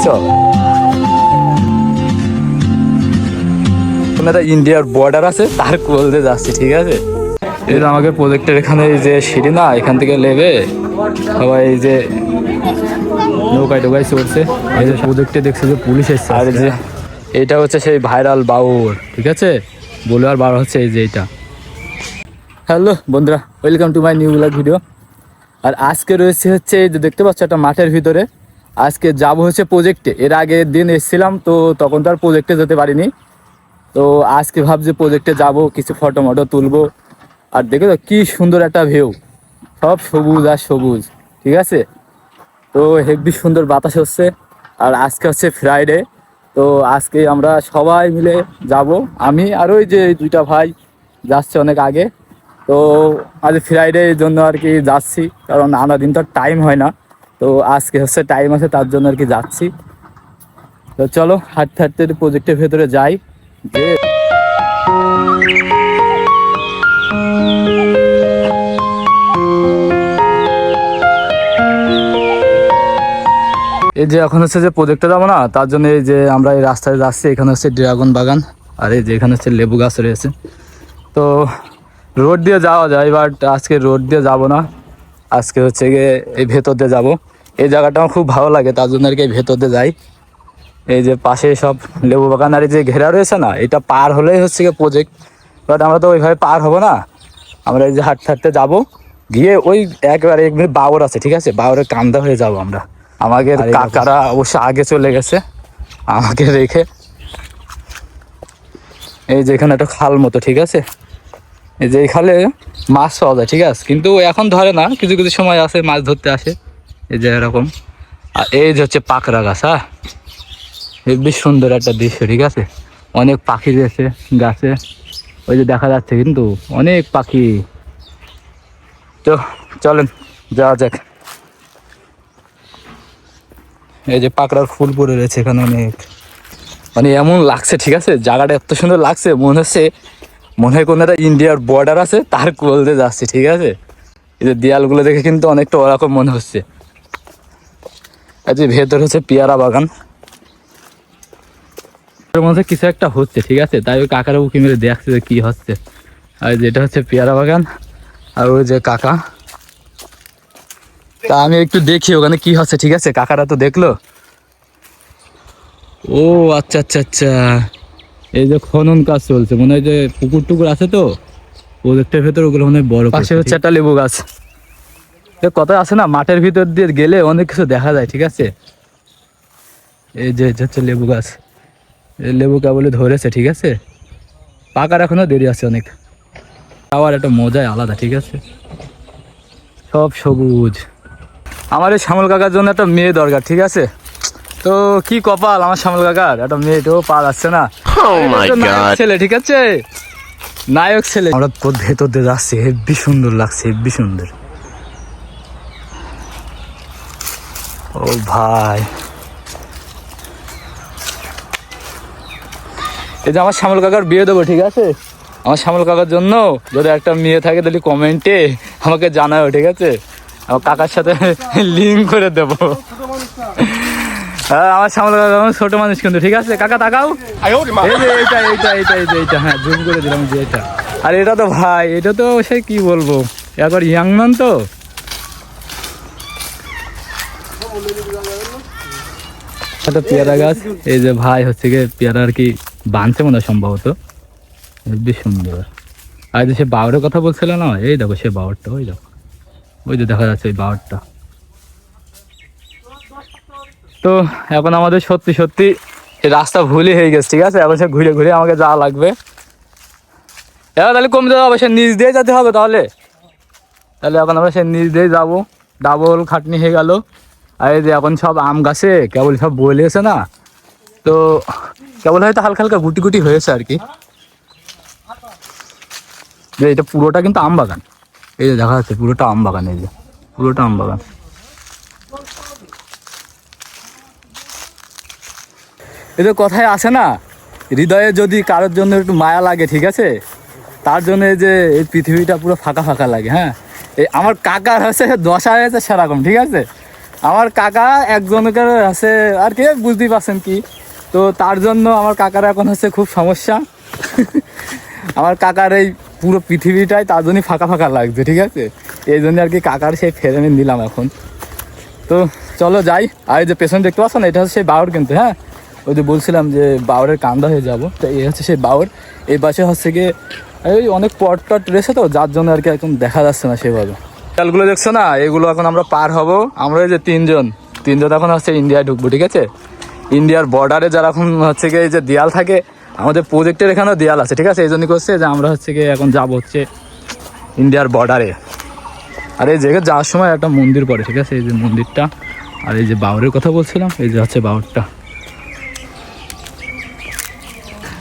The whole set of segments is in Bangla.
বুঝছো? ইন্ডিয়ার বর্ডার আছে তার কোল দিয়ে যাচ্ছি, ঠিক আছে? এই যে আমাকে প্রজেক্টের এখানে এই যে সিঁড়ি না, এখান থেকে নেবে সবাই এই যে নৌকায় টোকায় চড়ছে। এই যে প্রজেক্টে দেখছে যে পুলিশ এসছে, আর যে এটা হচ্ছে সেই ভাইরাল বাউর, ঠিক আছে? বলে আর বার হচ্ছে এই যে এটা। হ্যালো বন্ধুরা, welcome to my new blog video. আর আজকে রয়েছে হচ্ছে এই যে দেখতে পাচ্ছ একটা মাঠের ভিতরে। আজকে যাব হচ্ছে প্রজেক্টে। এর আগের দিন এসেছিলাম তো তখন তো আর প্রজেক্টে যেতে পারিনি। তো আজকে ভাবছি প্রজেক্টে যাব, কিছু ফটো মটো তুলবো। আর দেখো তো কি সুন্দর একটা ভিউ, সব সবুজ আর সবুজ, ঠিক আছে? তো হেব্বি সুন্দর বাতাস হচ্ছে। আর আজকে হচ্ছে ফ্রাইডে, তো আজকে আমরা সবাই মিলে যাব। আমি আর ওই যে দুইটা ভাই যাচ্ছে অনেক আগে। তো আজ ফ্রাইডে এই জন্য আর কি যাচ্ছি, কারণ আনা দিন তো টাইম হয় না। তো আজকে হচ্ছে টাইম আছে, তার জন্য আর কি যাচ্ছি। তো চলো হাঁটতে হাঁটতে প্রজেক্টের ভেতরে যাই। যে এই যে এখন হচ্ছে যে প্রজেক্টে যাবো না, তার জন্য এই যে আমরা এই রাস্তায় যাচ্ছি। এখানে হচ্ছে ড্রাগন বাগান, আর এই যে এখানে হচ্ছে লেবু গাছ রয়েছে। তো রোড দিয়ে যাওয়া যায়, বাট আজকে রোড দিয়ে যাব না। আজকে হচ্ছে গিয়ে এই ভেতর দিয়ে যাবো। এই জায়গাটা আমার খুব ভালো লাগে, তার জন্য আর কি ভেতর দিয়ে যাই। এই যে পাশে সব লেবু বাগান আর এই যে ঘেরা রয়েছে না, এটা পার হলেই হচ্ছে গিয়ে প্রজেক্ট। বাট আমরা তো ওইভাবে পার হবো না, আমরা এই যে হাঁটতে হাঁটতে যাবো। গিয়ে ওই একবারে বাউর আছে, ঠিক আছে? বাউরের কান্দা হয়ে যাবো আমরা। আমাদের কাকারা অবশ্য আগে চলে গেছে আমাকে রেখে। এই যে এখানে একটা খাল মতো, ঠিক আছে? এই যে এই খালে মাছ পাওয়া যায়, ঠিক আছে? কিন্তু এখন ধরে না, কিছু কিছু সময় আসে মাছ ধরতে আসে, এই যে এরকম। আর এই যে হচ্ছে পাকড়া গাছ, হ্যাঁ, বেশ সুন্দর একটা দৃশ্য, ঠিক আছে? অনেক পাখি রয়েছে গাছে, ওই যে দেখা যাচ্ছে কিন্তু অনেক পাখি। তো চলেন যাওয়া যাক। এই যে পাকড়ার ফুল পড়ে রয়েছে এখানে অনেক, মানে এমন লাগছে, ঠিক আছে? জায়গাটা এত সুন্দর লাগছে, মনে হয় কোনো একটা ইন্ডিয়ার বর্ডার আছে তার কোল দিয়ে যাচ্ছে, ঠিক আছে? এই যে দেয়ালগুলো দেখে কিন্তু অনেকটা ওরকম মনে হচ্ছে। এই যে ভেতর হচ্ছে পেয়ারা বাগান, এর মধ্যে কিছু একটা হচ্ছে, ঠিক আছে? তাই ওই কাকারা উকি মেরে দেখছে যে কি হচ্ছে। আর যেটা হচ্ছে পেয়ারা বাগান, আর ওই যে কাকা। তা আমি একটু দেখি ওখানে কি হচ্ছে, ঠিক আছে? কাকারা তো দেখলো। ও আচ্ছা আচ্ছা আচ্ছা, এই যে খনন কাজ চলছে, মনে হয় যে পুকুর টুকুর আছে তো প্রজেক্টের ভেতর, ওগুলো মনে হয় বড়। পাশে হচ্ছে একটা লেবু গাছ। কথা আছে না, মাঠের ভিতর দিয়ে গেলে অনেক কিছু দেখা যায়, ঠিক আছে? এই যে হচ্ছে লেবু গাছ, এই লেবু কেবলই ধরেছে, ঠিক আছে? পাকার এখনো দেরি আছে অনেক। খাওয়ার একটা মজাই আলাদা, ঠিক আছে? সব সবুজ। আমার এই শ্যামল কাকার জন্য একটা মেয়ে দরকার, ঠিক আছে? তো কি কপাল আমার শ্যামল কাকার, একটা মেয়েটাও পা যাচ্ছে না। ছেলে, ঠিক আছে? নায়ক ছেলে। আমরা তোর ভেতর দিয়ে যাচ্ছি, হেব্বি সুন্দর লাগছে, হেব্বি সুন্দর। ও ভাই, এই যে আমার শ্যামল কাকার বিয়ে দেবো, ঠিক আছে? আমার শ্যামল কাকার জন্য যদি একটা মেয়ে থাকে তাহলে কমেন্টে আমাকে জানাও, ঠিক আছে? আমার কাকার সাথে লিঙ্ক করে দেবো। হ্যাঁ, আমার শ্যামল কাকা ছোট মানুষ কিন্তু, ঠিক আছে? কাকা তাকাও, এই যে এইটা এইটা এইটা এইটা এইটা, হ্যাঁ জুম করে দিলাম যে এটা। আর এটা তো ভাই, এটা তো সে কি বলবো, একবার ইয়াং ম্যান তো। একটা পেয়ারা গাছ, এই যে ভাই হচ্ছে গিয়ে পেয়ারা আর কি বানছে মনে হয় সম্ভবত, বেশ সুন্দর। আর যে সে বাউরের কথা বলছিল না, এই দেখো সে বাউরটা, ওই দেখো, ওই যে দেখা যাচ্ছে ওই বাউরটা। তো এখন আমাদের সত্যি সত্যি রাস্তা ভুলই হয়ে গেছে, ঠিক আছে? এখন সে ঘুরে ঘুরে আমাকে যাওয়া লাগবে। এবার তাহলে কমে যাওয়া হবে, সে নিচ দিয়ে যেতে হবে তাহলে। এখন আমরা সে নিচ দিয়ে যাবো, ডাবল খাটনি হয়ে গেল। আর এই যে এখন সব আম গাছে কেবল সব বলেছে না, তো কেবল হয়তো হালকা হালকা গুটি গুটি হয়েছে আর কি। যে এটা পুরোটা কিন্তু আম বাগান, এই যে দেখা যাচ্ছে পুরোটা আম বাগান, এই যে পুরোটা আম বাগান। এই যে কথায় আছে না, হৃদয়ে যদি কারোর জন্য একটু মায়া লাগে, ঠিক আছে, তার জন্য এই যে এই পৃথিবীটা পুরো ফাঁকা ফাঁকা লাগে। হ্যাঁ, এই আমার কাকার হচ্ছে দশা হয়েছে সেরকম, ঠিক আছে? আমার কাকা একজনকে আছে আর কি বুঝতেই পারছেন কি, তো তার জন্য আমার কাকার এখন হচ্ছে খুব সমস্যা। আমার কাকার এই পুরো পৃথিবীটাই তার জন্যই ফাঁকা ফাঁকা লাগছে, ঠিক আছে, এই জন্য আর কি কাকার সেই ফেরেনে নিলাম এখন। তো চলো যাই। আর এই যে পেছনে দেখতে পাচ্ছ না, এটা হচ্ছে সেই বাউর কিন্তু, হ্যাঁ ওই যে বলছিলাম যে বাউরের কান্দা হয়ে যাব, তো এই হচ্ছে সেই বাউর। এই পাশে হচ্ছে গিয়ে এই অনেক পট টট রয়েছে, তো যার জন্য আর কি এখন দেখা যাচ্ছে না সেভাবে। চালগুলো দেখছো না, এগুলো এখন আমরা পার হব। আমরা এই যে তিনজন এখন হচ্ছে ইন্ডিয়ায় ঢুকবো, ঠিক আছে। ইন্ডিয়ার বর্ডারে যারা এখন হচ্ছে গিয়ে এই যে দেয়াল থাকে, আমাদের প্রজেক্টের এখানেও দেয়াল আছে, ঠিক আছে। এই জন্য করছে যে আমরা হচ্ছে গিয়ে এখন যাবো হচ্ছে ইন্ডিয়ার বর্ডারে। আর এই জায়গায় যাওয়ার সময় একটা মন্দির পড়ে, ঠিক আছে, এই যে মন্দিরটা। আর এই যে বাউরের কথা বলছিলাম, এই যে হচ্ছে বাউরটা।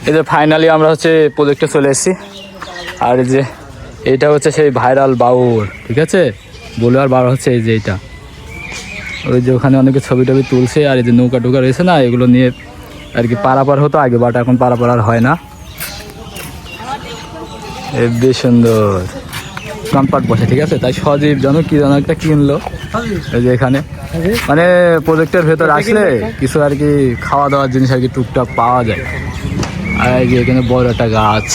এই যে ফাইনালি আমরা হচ্ছে প্রজেক্টে চলে এসেছি। আর এই যে এইটা হচ্ছে সেই ভাইরাল বাউর, ঠিক আছে, বলে আর বাউর হচ্ছে এই যে এইটা। ওই যে ওখানে অনেকে ছবি টবি তুলছে। আর এই যে নৌকা টোকা রয়েছে না, এগুলো নিয়ে আর কি পারাপার হতো আগে, বাট এখন পারাপার আর হয় না। বেশ সুন্দর কম্পার্ট বসে, ঠিক আছে। তাই সজীব যেন কি যেন একটা কিনলো এই যে এখানে, মানে প্রজেক্টের ভেতর আসলে কিছু আর কি খাওয়া দাওয়ার জিনিস আর কি টুকটাক পাওয়া যায়। আর এই যে এখানে বড় একটা গাছ,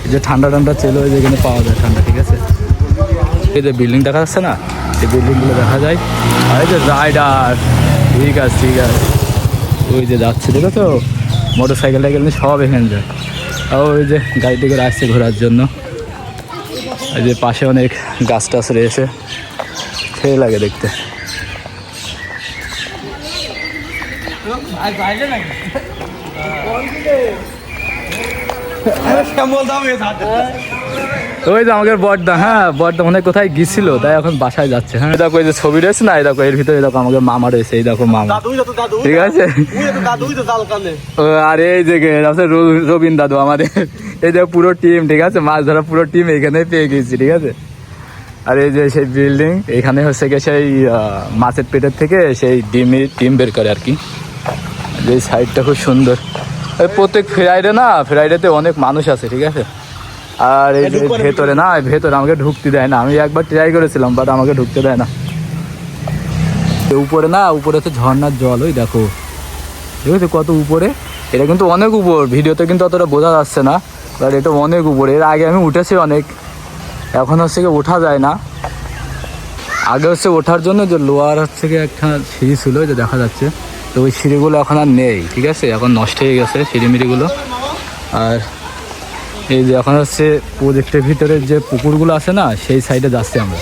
এই যে ঠান্ডা ঠান্ডা চেলো, এই যে এখানে পাওয়া যায় ঠান্ডা, ঠিক আছে। এই যে বিল্ডিং দেখা যাচ্ছে না, এই বিল্ডিংগুলো দেখা যায়। আর এই যে রাইডার, ঠিক আছে ঠিক আছে, ওই যে যাচ্ছে দেখো তো, মোটর সাইকেল টাইকেল নিয়ে সব এখানে যায়। ওই যে গাড়িটি করে আসছে ঘোরার জন্য। এই যে পাশে অনেক গাছ টাছ রয়েছে, সেই লাগে দেখতে। ওই যে আমাদের বড়দা, হ্যাঁ বড়দা মনে কোথায় গিয়েছিল, তাই এখন বাসায় যাচ্ছে। হ্যাঁ দেখো এই যে ছবি রয়েছে না, এই দেখো এর ভিতরে দেখো আমাদের মামা রয়েছে, এই দেখো মামা, ঠিক আছে। আর এই যে রবীন দাদু আমাদের, এই যে পুরো টিম, ঠিক আছে, মাছ ধরা পুরো টিম এখানে পেয়ে গেছি, ঠিক আছে। আর এই যে সেই বিল্ডিং, এখানে হচ্ছে গিয়ে সেই মাছের পেটের থেকে সেই ডিম বের করে আর কি। যে সাইডটা খুব সুন্দর। প্রত্যেক ফ্রাইডেতে অনেক মানুষ আছে, ঠিক আছে। আর এই যে ভেতরে না, ভেতরে আমাকে ঢুকতে দেয় না। আমি একবার ট্রাই করেছিলাম, বাট আমাকে ঢুকতে দেয় না। উপরে না, উপরে তো ঝর্ণার জল, ওই দেখো, ঠিক আছে কত উপরে। এটা কিন্তু অনেক উপর, ভিডিওতে কিন্তু অতটা বোঝা যাচ্ছে না, বাট এটা অনেক উপরে। এর আগে আমি উঠেছি অনেক, এখন হচ্ছে কি ওঠা যায় না। আগে হচ্ছে ওঠার জন্য যে লোয়ার হচ্ছে কি একটা সিঁড়ি ছিল, যে দেখা যাচ্ছে, তো ওই সিঁড়িগুলো এখন আর নেই, ঠিক আছে, এখন নষ্ট হয়ে গেছে সিঁড়িমিড়িগুলো। আর এই যে এখন হচ্ছে প্রজেক্টের ভিতরে যে পুকুরগুলো আছে না, সেই সাইডে যাচ্ছি আমরা।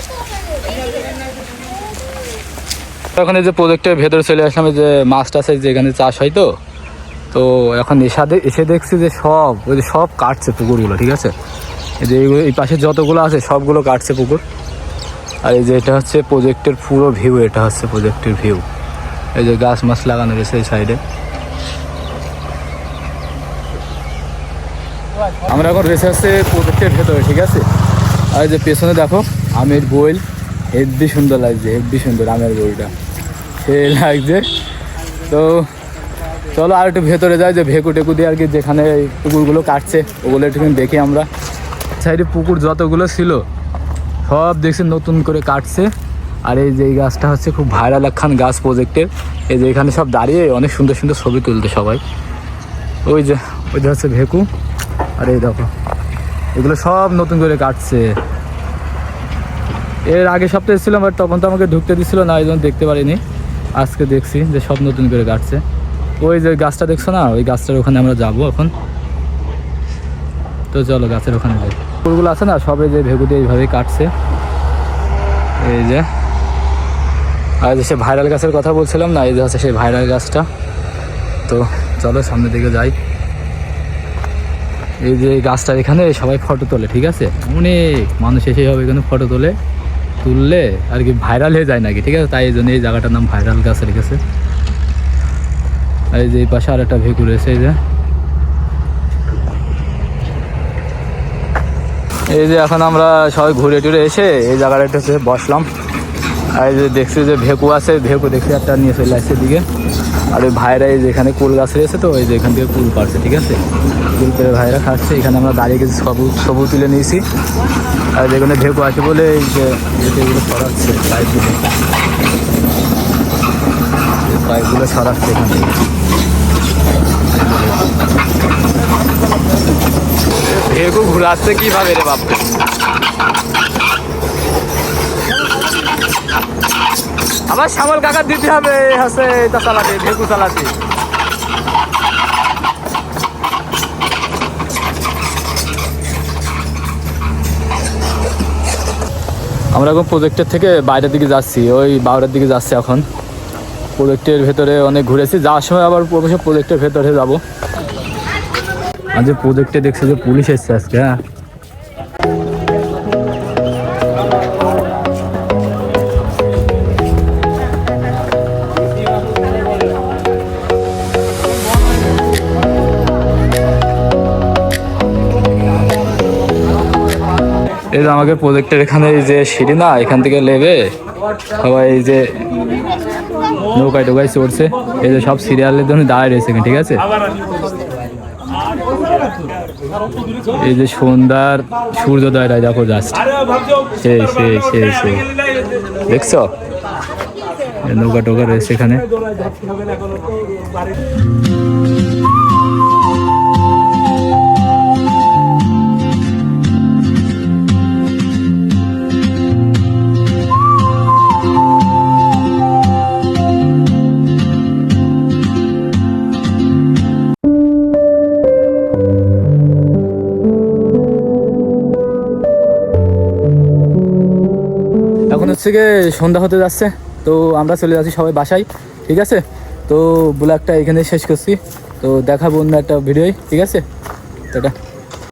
এখন এই যে প্রজেক্টের ভেতরে চলে আসলাম, যে মাছ টাছ যেখানে চাষ হয়, তো এখন এসে দেখছি যে সব ওই যে সব কাটছে পুকুরগুলো, ঠিক আছে। এই যে এই পাশে যতগুলো আছে সবগুলো কাটছে পুকুর। আর এই যে এটা হচ্ছে প্রজেক্টের পুরো ভিউ, এটা হচ্ছে প্রজেক্টের ভিউ। এই যে গাছ মাছ লাগানো রয়েছে এই সাইডে। আমরা এখন রয়েছে হচ্ছে প্রজেক্টের ভেতরে, ঠিক আছে। আর এই যে পেছনে দেখো আমের বইল, হেব্বি সুন্দর লাগছে, হেব্বি সুন্দর আমের বইলটা, সে লাগছে। তো চলো আর একটু ভেতরে যাই, যে ভেকু টেকু দিয়ে আর কি যেখানে পুকুরগুলো কাটছে ওগুলো একটু দেখি আমরা। সাইডে পুকুর যতগুলো ছিল সব দেখছি নতুন করে কাটছে। আর এই যে এই গাছটা হচ্ছে খুব ভাইরাল একখান গাছ প্রজেক্টের। এই যে এখানে সব দাঁড়িয়ে অনেক সুন্দর সুন্দর ছবি তুলতে সবাই। ওই যে হচ্ছে ভেকু। আর এই দেখো এগুলো সব নতুন করে কাটছে। এর আগে সপ্তাহে ছিলাম, বাট তখন তো আমাকে ঢুকতে দিচ্ছিল না, এই জন্য দেখতে পারিনি। আজকে দেখছি যে সব নতুন করে কাটছে। ওই যে গাছটা দেখছো না, ওই গাছটার ওখানে আমরা যাবো এখন। তো চলো গাছের ওখানে যাই। ফুলগুলো আছে না সব এই যে ভেকু দিয়ে এইভাবেই কাটছে, এই যে। আর যে সে ভাইরাল গাছের কথা বলছিলাম না, এই যে হচ্ছে সেই ভাইরাল গাছটা। তো চলো সামনের দিকে যাই। এই যে গাছটার এখানে সবাই ফটো তোলে, ঠিক আছে, অনেক মানুষ এসে হবে এখানে ফটো তুললে আর কি ভাইরাল হয়ে যায় নাকি, ঠিক আছে। তাই এই জন্য এই জায়গাটার নাম ভাইরাল গাছ রেখেছে। আর এই যে এই পাশে আর একটা ভেকু রয়েছে, এই যে এখন আমরা সবাই ঘুরে টুরে এসে এই জায়গাটা হচ্ছে বসলাম। আর এই যে দেখছি যে ভেকু আছে, ভেকু দেখছি একটা নিয়ে চলে আসছে দিকে। আর ওই ভাইরা এই যেখানে কুল গাছ রয়েছে তো ওই যে এখান থেকে কুল পারছে, ঠিক আছে, কুল পেরে ভাইরা খাচ্ছে। এখানে আমরা দাঁড়িয়ে কিছু সবু তুলে নিয়েছি। আর যেখানে ঢেকু আছে বলে এই যে এগুলো ছড়াচ্ছে পাইপগুলো ছড়াচ্ছে এখান থেকে। ঢেকু ঘুরাচ্ছে কিভাবে রে বাপ? আমার শ্যামল কাকা দিতে হবে হচ্ছে এটা চালাতে, ঢেকু চালাতে। আমরা এখন প্রজেক্টের থেকে বাইরের দিকে যাচ্ছি, ওই বাউরের দিকে যাচ্ছি এখন। প্রজেক্টের ভেতরে অনেক ঘুরেছি, যাওয়ার সময় আবার অবশ্য প্রজেক্টের ভেতরে যাব। আর যে প্রজেক্টে দেখছি যে পুলিশ এসছে আজকে। হ্যাঁ, এই যে আমাকে প্রজেক্টের এখানে এই যে সিঁড়ি না, এখান থেকে লেবে সবাই এই যে নৌকায় টোকায় চড়ছে। এই যে সব সিরিয়ালের জন্য দাঁড়ায় রয়েছে এখানে, ঠিক আছে। এই যে সন্ধ্যার সূর্যোদয়টা দেখো জাস্ট, সেই সেই সেই সেই দেখছো নৌকা টোকা রয়েছে এখানে। এখন হচ্ছে গিয়ে সন্ধ্যা হতে যাচ্ছে, তো আমরা চলে যাচ্ছি সবাই বাসায়, ঠিক আছে। তো ব্লগটা এখানে শেষ করছি, তো দেখাবো অন্য একটা ভিডিওয়, ঠিক আছে। টাটা।